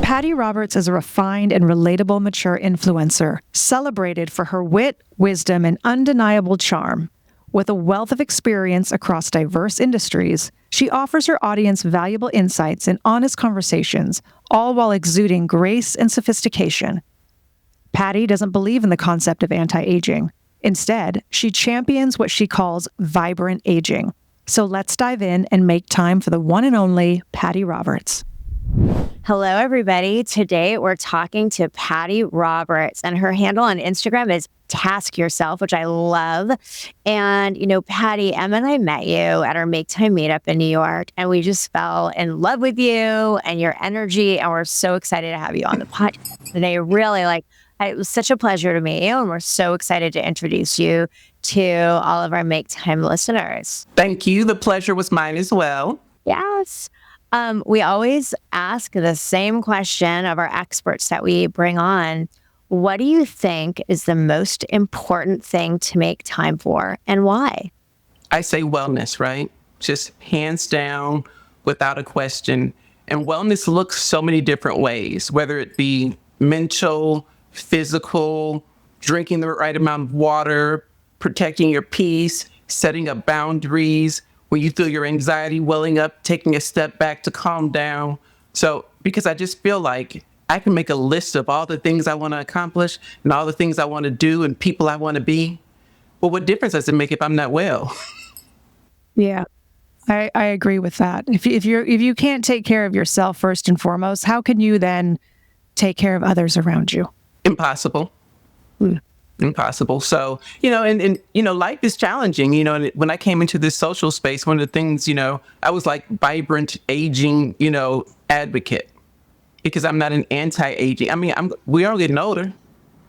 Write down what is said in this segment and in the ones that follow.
Patti Roberts is a refined and relatable, mature influencer, celebrated for her wit, wisdom, and undeniable charm. With a wealth of experience across diverse industries, she offers her audience valuable insights and honest conversations, all while exuding grace and sophistication. Patti doesn't believe in the concept of anti-aging. Instead, she champions what she calls vibrant aging. So let's dive in and make time for the one and only Patti Roberts. Hello, everybody. Today, we're talking to Patti Roberts, and her handle on Instagram is taskyourself, which I love. And, Patti, Emma and I met you at our Make Time meetup in New York, and we just fell in love with you and your energy, and we're so excited to have you on the podcast today. Really, it was such a pleasure to meet you, and we're so excited to introduce you to all of our Make Time listeners. Thank you. The pleasure was mine as well. Yes. We always ask the same question of our experts that we bring on. What do you think is the most important thing to make time for, and why? I say wellness, right? Just hands down, without a question. And wellness looks so many different ways, whether it be mental, physical, drinking the right amount of water, protecting your peace, setting up boundaries, when you feel your anxiety welling up, taking a step back to calm down. So, because I just feel like I can make a list of all the things I want to accomplish and all the things I want to do and people I want to be. Well, what difference does it make if I'm not well? Yeah, I agree with that. If you can't take care of yourself first and foremost, how can you then take care of others around you? Impossible. Impossible. So, and life is challenging, and when I came into this social space, one of the things, I was like vibrant aging, advocate, because I'm not an anti-aging. I mean, we are getting older.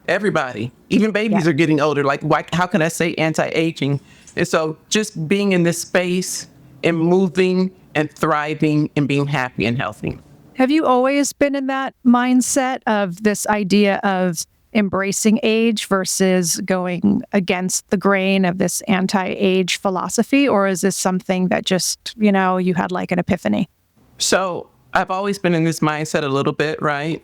Everybody, even babies are getting older. Like, why, how can I say anti-aging? And so just being in this space and moving and thriving and being happy and healthy. Have you always been in that mindset of this idea of embracing age versus going against the grain of this anti-age philosophy? Or is this something that just, you had like an epiphany? So I've always been in this mindset a little bit, right?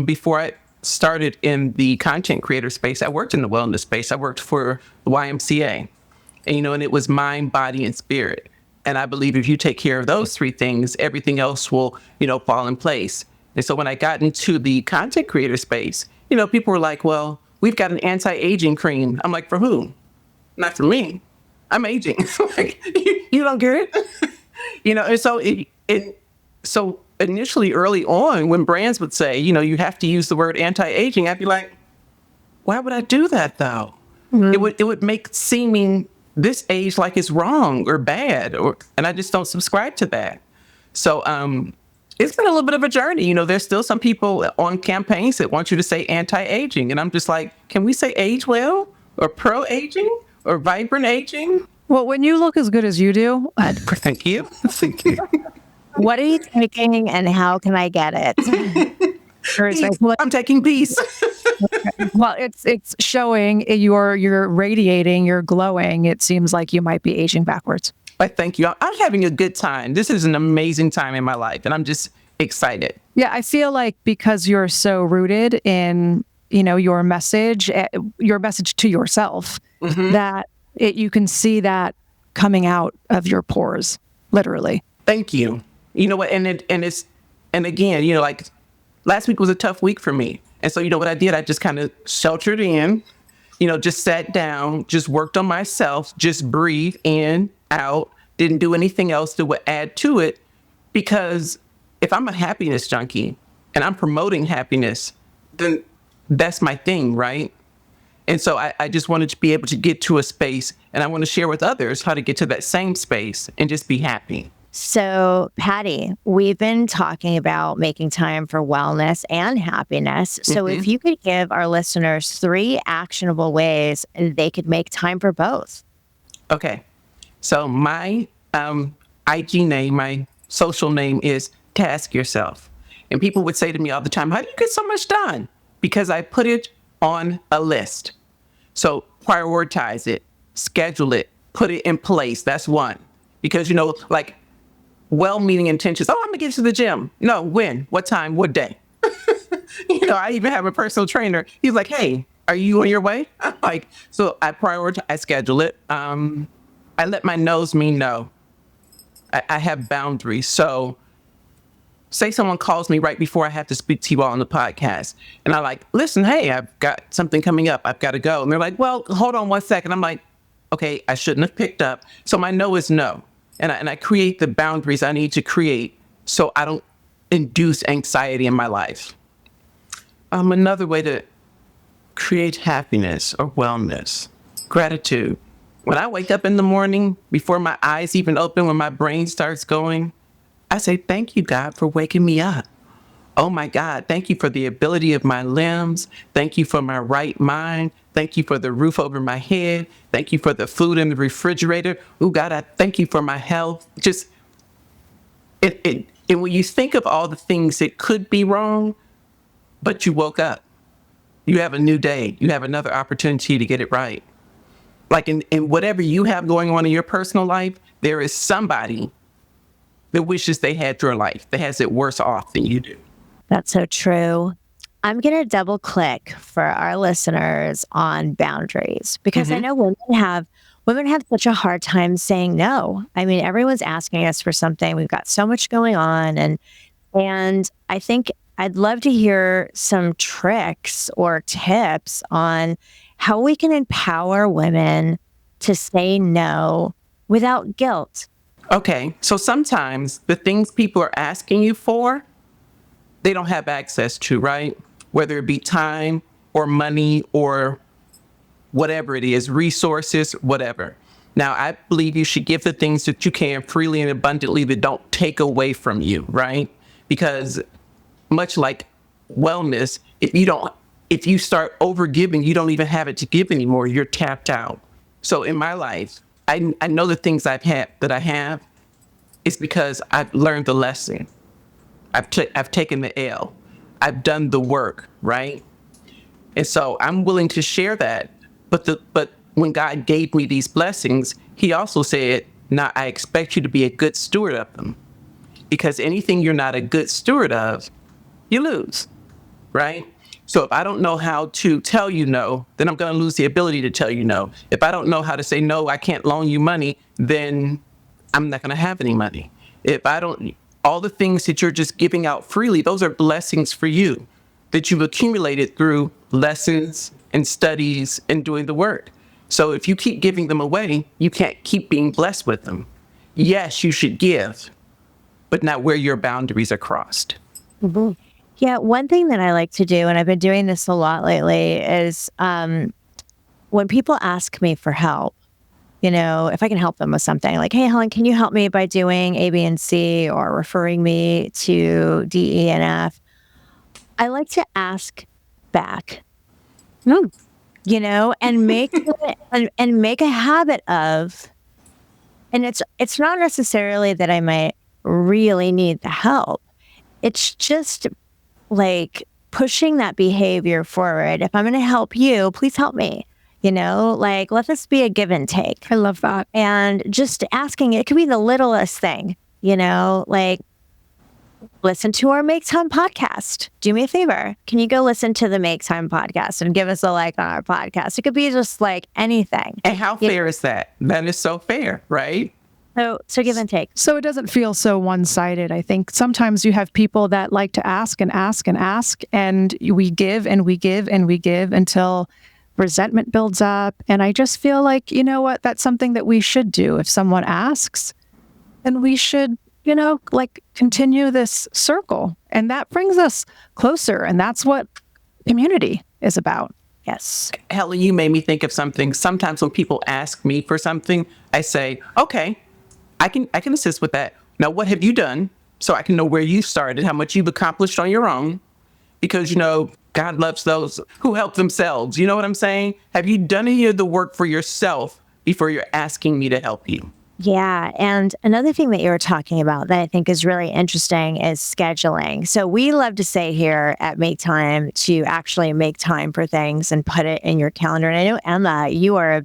Before I started in the content creator space, I worked in the wellness space. I worked for the YMCA, and it was mind, body, and spirit. And I believe if you take care of those three things, everything else will, fall in place. And so when I got into the content creator space, people were like, well, we've got an anti-aging cream. I'm like, for who? Not for me. I'm aging. Like, you don't get it? And so so initially early on, when brands would say, you have to use the word anti-aging, I'd be like, why would I do that though? Mm-hmm. It would make seeming this age like it's wrong or bad, and I just don't subscribe to that. So, it's been a little bit of a journey. There's still some people on campaigns that want you to say anti-aging. And I'm just like, can we say age well or pro-aging or vibrant aging? Well, when you look as good as you do. Thank you. Thank you. What are you taking and how can I get it? I'm taking peace. Well, it's showing you're radiating, you're glowing. It seems like you might be aging backwards. I thank you. I'm having a good time. This is an amazing time in my life, and I'm just excited. Yeah, I feel like because you're so rooted in, your message to yourself, mm-hmm. that you can see that coming out of your pores, literally. Thank you. You know what? And again, like last week was a tough week for me, and so what I did? I just kind of sheltered in, just sat down, just worked on myself, just breathe in, out, didn't do anything else that would add to it, because if I'm a happiness junkie and I'm promoting happiness, then that's my thing, right? And so I just wanted to be able to get to a space, and I want to share with others how to get to that same space and just be happy. So, Patti, we've been talking about making time for wellness and happiness. So if you could give our listeners 3 actionable ways they could make time for both. Okay. So my IG name, my social name is Task Yourself. And people would say to me all the time, how do you get so much done? Because I put it on a list. So prioritize it, schedule it, put it in place. That's one. Because, well-meaning intentions. Oh, I'm going to get to the gym. No, when? What time? What day? I even have a personal trainer. He's like, hey, are you on your way? I'm like, so I prioritize, I schedule it. I let my no's mean no. I have boundaries. So say someone calls me right before I have to speak to you all on the podcast. And I'm like, listen, hey, I've got something coming up. I've got to go. And they're like, well, hold on 1 second. I'm like, okay, I shouldn't have picked up. So my no is no. And I create the boundaries I need to create so I don't induce anxiety in my life. Another way to create happiness or wellness, gratitude. When I wake up in the morning, before my eyes even open, when my brain starts going, I say, thank you, God, for waking me up. Oh my God, thank you for the ability of my limbs. Thank you for my right mind. Thank you for the roof over my head. Thank you for the food in the refrigerator. Oh God, I thank you for my health. Just, and when you think of all the things that could be wrong, but you woke up, you have a new day. You have another opportunity to get it right. Like in whatever you have going on in your personal life, there is somebody that wishes they had your life, that has it worse off than you do. That's so true. I'm going to double click for our listeners on boundaries because I know women have such a hard time saying no. I mean, everyone's asking us for something. We've got so much going on. And I think I'd love to hear some tricks or tips on how we can empower women to say no without guilt. Okay, so sometimes the things people are asking you for, they don't have access to, right? Whether it be time or money or whatever it is, resources, whatever. Now, I believe you should give the things that you can freely and abundantly that don't take away from you, right? Because much like wellness, if you start over giving, you don't even have it to give anymore. You're tapped out. So in my life, I know the things I have is because I've learned the lesson. I've taken the L. I've done the work, right? And so I'm willing to share that. But when God gave me these blessings, he also said, now I expect you to be a good steward of them. Because anything you're not a good steward of, you lose, right? So if I don't know how to tell you no, then I'm going to lose the ability to tell you no. If I don't know how to say no, I can't loan you money, then I'm not going to have any money. All the things that you're just giving out freely, those are blessings for you that you've accumulated through lessons and studies and doing the work. So if you keep giving them away, you can't keep being blessed with them. Yes, you should give, but not where your boundaries are crossed. Mm-hmm. Yeah, one thing that I like to do, and I've been doing this a lot lately, is when people ask me for help, if I can help them with something, like, hey, Helen, can you help me by doing A, B, and C, or referring me to D, E, and F? I like to ask back, and make and make a habit of, and it's not necessarily that I might really need the help. It's just like pushing that behavior forward. If I'm going to help you, please help me. Let this be a give and take. I love that. And just asking, it could be the littlest thing, like listen to our Make Time podcast. Do me a favor. Can you go listen to the Make Time podcast and give us a like on our podcast? It could be just like anything. And how fair is that? That is so fair, right? So give and take. So it doesn't feel so one-sided. I think sometimes you have people that like to ask and ask and ask, and we give and we give and we give until resentment builds up. And I just feel like, you know what, that's something that we should do. If someone asks, then we should, continue this circle. And that brings us closer. And that's what community is about. Yes. Helen, you made me think of something. Sometimes when people ask me for something, I say, okay, I can assist with that. Now, what have you done? So I can know where you started, how much you've accomplished on your own. Because, God loves those who help themselves. You know what I'm saying? Have you done any of the work for yourself before you're asking me to help you? Yeah. And another thing that you were talking about that I think is really interesting is scheduling. So we love to say here at Make Time to actually make time for things and put it in your calendar. And I know, Emma, you are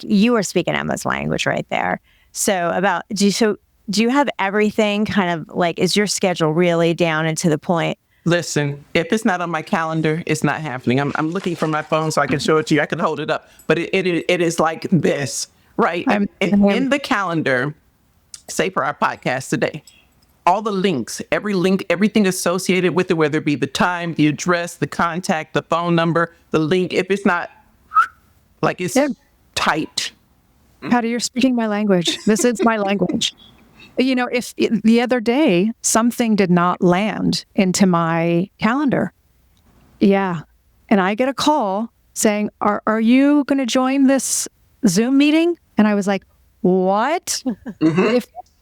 you are speaking Emma's language right there. So do you have everything kind of is your schedule really down and to the point? Listen, if it's not on my calendar, it's not happening. I'm looking for my phone so I can show it to you. I can hold it up, but it is like this, right? In the calendar, say for our podcast today, all the links, every link, everything associated with it, whether it be the time, the address, the contact, the phone number, the link, if it's not like it's tight. Patti, you're speaking my language. This is my language. If the other day something did not land into my calendar, and I get a call saying, "Are you going to join this Zoom meeting?" And I was like, "What?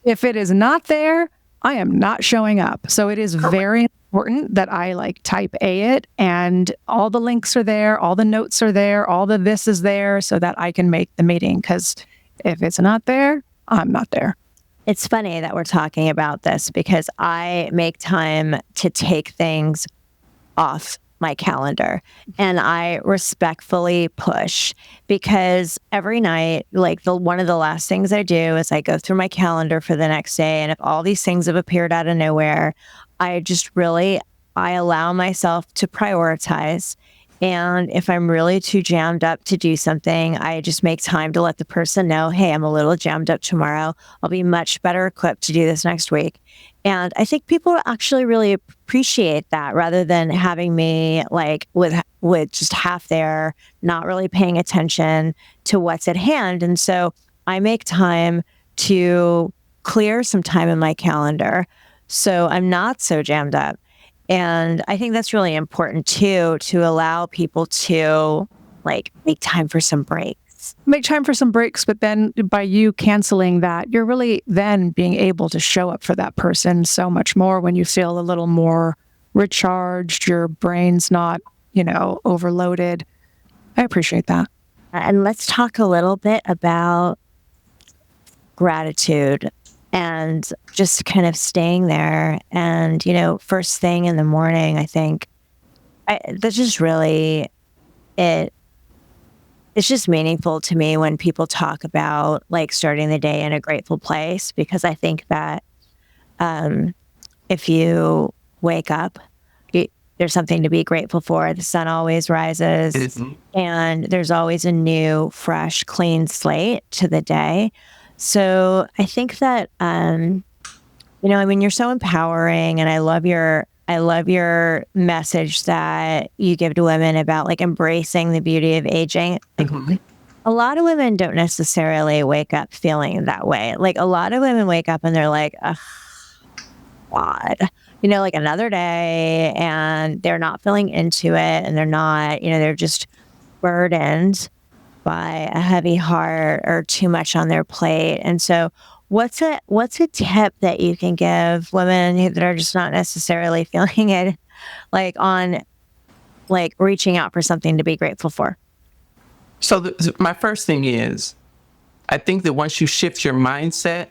If it is not there, I am not showing up." So it is very important that I type it, and all the links are there, all the notes are there, all the this is there, so that I can make the meeting. Because if it's not there, I'm not there. It's funny that we're talking about this because I make time to take things off my calendar, and I respectfully push, because every night, one of the last things I do is I go through my calendar for the next day. And if all these things have appeared out of nowhere, I allow myself to prioritize. And if I'm really too jammed up to do something, I just make time to let the person know, hey, I'm a little jammed up tomorrow. I'll be much better equipped to do this next week. And I think people actually really appreciate that, rather than having me with just half there, not really paying attention to what's at hand. And so I make time to clear some time in my calendar so I'm not so jammed up. And I think that's really important too, to allow people to make time for some breaks. Make time for some breaks, but then by you canceling that, you're really then being able to show up for that person so much more when you feel a little more recharged, your brain's not, overloaded. I appreciate that. And let's talk a little bit about gratitude. And just kind of staying there. And, first thing in the morning, I think that's just really it. It's just meaningful to me when people talk about starting the day in a grateful place, because I think that if you wake up, there's something to be grateful for. The sun always rises, and there's always a new, fresh, clean slate to the day. So I think that, you're so empowering, and I love your message that you give to women about embracing the beauty of aging. A lot of women don't necessarily wake up feeling that way. A lot of women wake up and they're like, ugh, God, another day, and they're not feeling into it, and they're not, they're just burdened by a heavy heart or too much on their plate. And so what's a tip that you can give women that are just not necessarily feeling it, on reaching out for something to be grateful for? So my first thing is, I think that once you shift your mindset,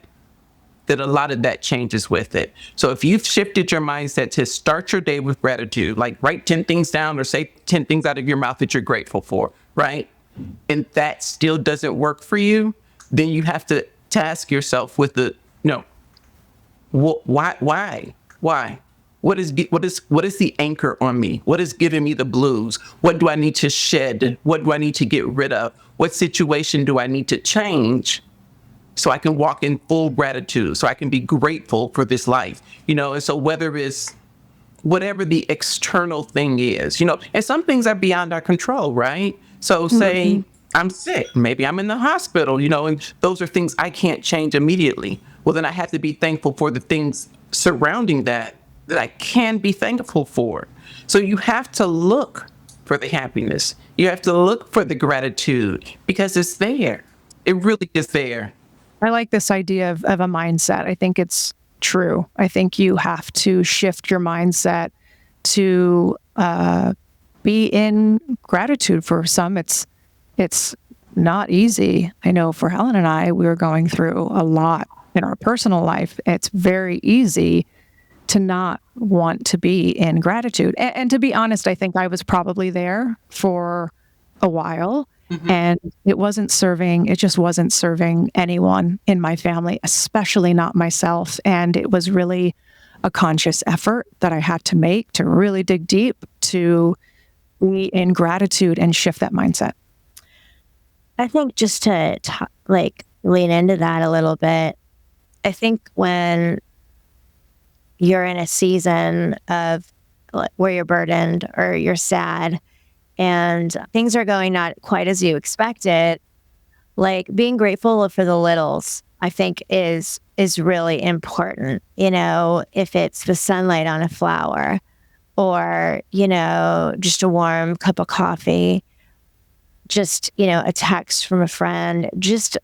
that a lot of that changes with it. So if you've shifted your mindset to start your day with gratitude, write 10 things down or say 10 things out of your mouth that you're grateful for, right? And that still doesn't work for you, then you have to task yourself with why? What is the anchor on me? What is giving me the blues? What do I need to shed? What do I need to get rid of? What situation do I need to change so I can walk in full gratitude, so I can be grateful for this life? And so whether it's whatever the external thing is, and some things are beyond our control, right? So say I'm sick, maybe I'm in the hospital, and those are things I can't change immediately. Well, then I have to be thankful for the things surrounding that I can be thankful for. So you have to look for the happiness. You have to look for the gratitude, because it's there. It really is there. I like this idea of a mindset. I think it's true. I think you have to shift your mindset to be in gratitude. For some, it's not easy. I know for Helen and I, we were going through a lot in our personal life. It's very easy to not want to be in gratitude. And to be honest, I think I was probably there for a while. And it just wasn't serving anyone in my family, especially not myself. And it was really a conscious effort that I had to make to really dig deep to be in gratitude and shift that mindset. I think just to like lean into that a little bit, I think when you're in a season of where you're burdened or you're sad and things are going not quite as you expected, like being grateful for the littles, I think is really important. You know, if it's the sunlight on a flower or, you know, just a warm cup of coffee, just, you know, a text from a friend, just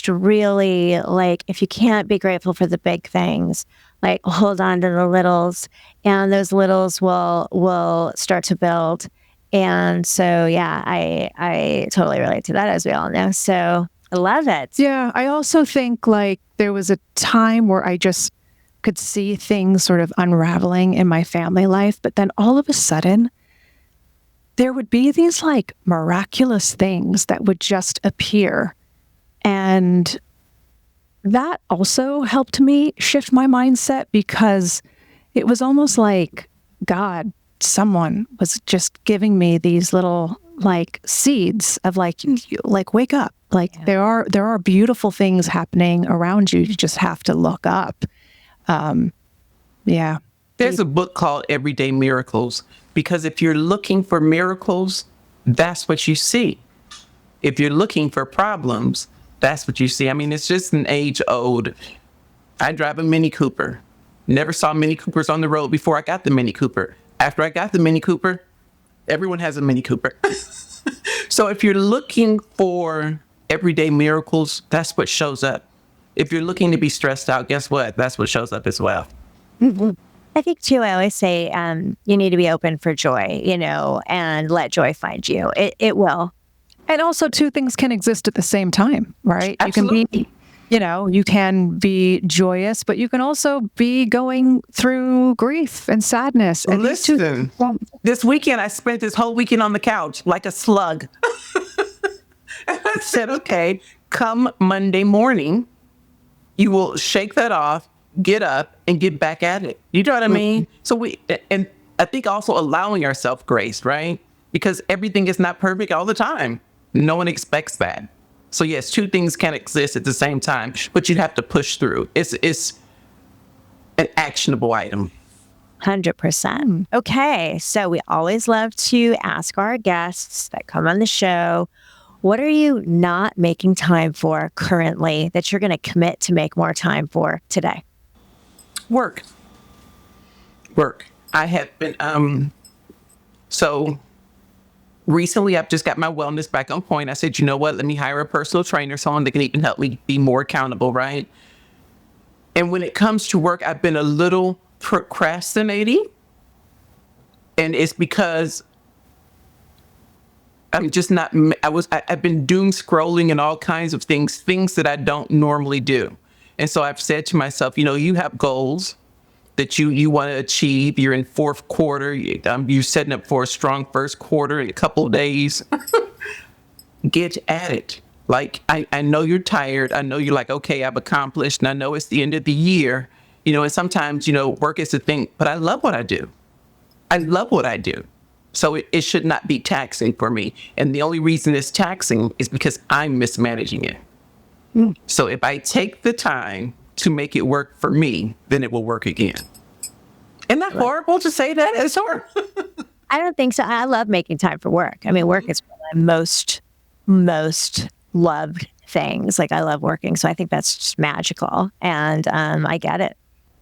really like, if you can't be grateful for the big things, like hold on to the littles, and those littles will start to build. And so, yeah, I totally relate to that, as we all know. So I love it. Yeah, I also think like there was a time where I just could see things sort of unraveling in my family life, but then all of a sudden, there would be these like miraculous things that would just appear. And that also helped me shift my mindset, because it was almost like God, someone was just giving me these little like seeds of like wake up. Like there are beautiful things happening around you. You just have to look up. Yeah. There's a book called Everyday Miracles, because if you're looking for miracles, that's what you see. If you're looking for problems, that's what you see. I mean, it's just an age old. I drive a Mini Cooper. Never saw Mini Coopers on the road before I got the Mini Cooper. After I got the Mini Cooper, everyone has a Mini Cooper. So if you're looking for everyday miracles, that's what shows up. If you're looking to be stressed out, guess what? That's what shows up as well. Mm-hmm. I think too, I always say you need to be open for joy, you know, and let joy find you. It will. And also, two things can exist at the same time, right? Absolutely. You can be, you know, you can be joyous, but you can also be going through grief and sadness. And Listen, this weekend, I spent this whole weekend on the couch like a slug. And I said, okay, come Monday morning, you will shake that off, get up, and get back at it. You know what I mean? So and I think also allowing ourselves grace, right? Because everything is not perfect all the time. No one expects that. So yes, two things can exist at the same time, but you'd have to push through. It's an actionable item. 100%. Okay, so we always love to ask our guests that come on the show, what are you not making time for currently that you're going to commit to make more time for today? Work. I have been, so recently I've just got my wellness back on point. I said, you know what, let me hire a personal trainer, someone that can even help me be more accountable, right? And when it comes to work, I've been a little procrastinating. And it's because I'm just not, I've been doom scrolling and all kinds of things that I don't normally do. And so I've said to myself, you know, you have goals that you want to achieve. You're in fourth quarter. You're setting up for a strong first quarter in a couple of days. Get at it. Like, I know you're tired. I know you're like, okay, I've accomplished. And I know it's the end of the year, you know, and sometimes, you know, work is a thing, but I love what I do. So it should not be taxing for me. And the only reason it's taxing is because I'm mismanaging it. So if I take the time to make it work for me, then it will work again. Isn't that horrible to say that? It's horrible. I don't think so. I love making time for work. I mean, work is one of my most loved things. Like, I love working. So I think that's just magical. And I get it.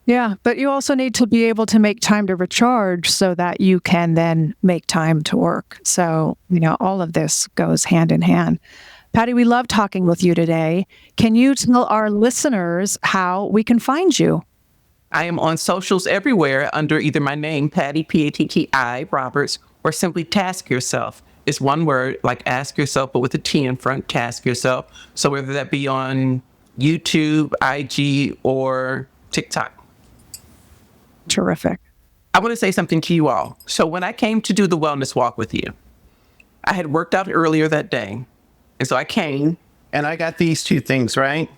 Yeah, but you also need to be able to make time to recharge so that you can then make time to work. So, you know, all of this goes hand in hand. Patti, we love talking with you today. Can you tell our listeners how we can find you? I am on socials everywhere under either my name, Patti, P-A-T-T-I, Roberts, or simply Task Yourself. It's one word, like ask yourself, but with a T in front, Task Yourself. So whether that be on YouTube, IG, or TikTok. Terrific. I want to say something to you all. So when I came to do the wellness walk with you, I had worked out earlier that day. And so I came and I got these two things, right?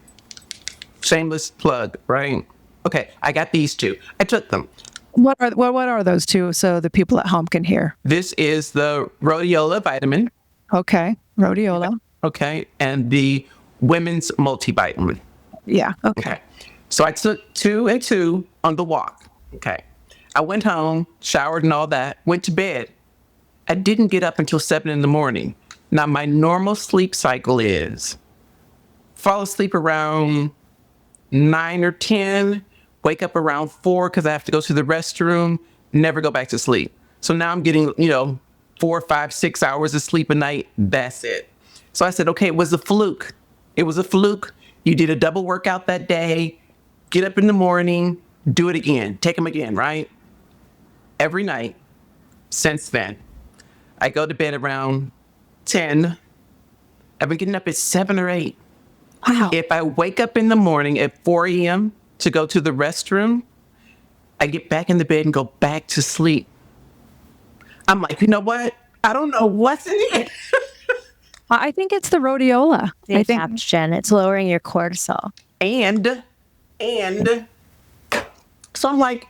Shameless plug, right? Okay, I got these two. I took them. What are those two so the people at home can hear? This is the rhodiola vitamin, Okay. Rhodiola. okay, and the women's multivitamin. Yeah. Okay. Okay. So I took 2 and 2 on the walk. Okay. I went home, showered and all that, went to bed. I didn't get up until 7 in the morning. Now, my normal sleep cycle is fall asleep around 9 or 10, wake up around 4 because I have to go to the restroom, never go back to sleep. So now I'm getting, 4, 5, 6 hours of sleep a night. That's it. So I said, okay, it was a fluke. It was a fluke. You did a double workout that day, get up in the morning, do it again, take them again, right? Every night since then. I go to bed around 10. I've been getting up at 7 or 8. Wow. If I wake up in the morning at 4 a.m. to go to the restroom, I get back in the bed and go back to sleep. I'm like, you know what? I don't know what's in it. I think it's the rhodiola. The adaptogen. It's lowering your cortisol. And so I'm like,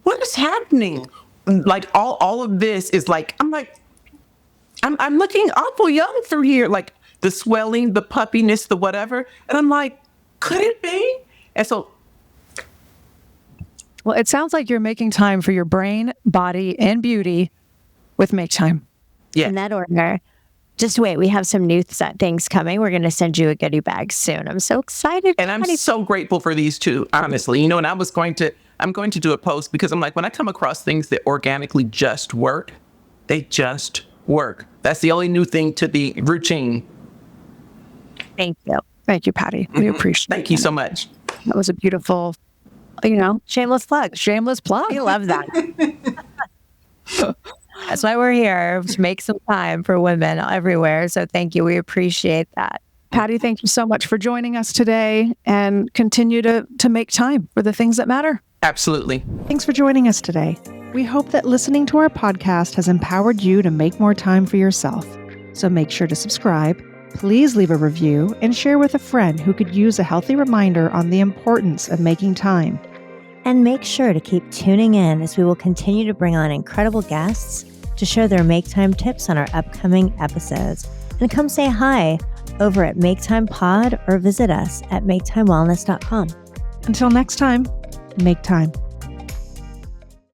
what is happening? Like all of this is like, I'm looking awful young through here. Like the swelling, the puppiness, the whatever. And I'm like, could it be? And so, Well, it sounds like you're making time for your brain, body, and beauty with Make Time. yeah. In that order. Just wait. We have some new things coming. We're going to send you a goodie bag soon. I'm so excited. And I'm so grateful for these two, honestly. And I'm going to do a post because I'm like, when I come across things that organically just work, they just work. That's the only new thing to the routine. Thank you. Thank you, Patti. We appreciate it. Thank you so much. That was a beautiful, Shameless plug. shameless plug. We love that. That's why we're here, to make some time for women everywhere. So thank you. We appreciate that. Patti, thank you so much for joining us today, and continue to make time for the things that matter. Absolutely. Thanks for joining us today. We hope that listening to our podcast has empowered you to make more time for yourself. So make sure to subscribe, please leave a review, and share with a friend who could use a healthy reminder on the importance of making time. And make sure to keep tuning in, as we will continue to bring on incredible guests to share their Make Time tips on our upcoming episodes. And come say hi over at Make Time Pod, or visit us at maketimewellness.com. Until next time, make time.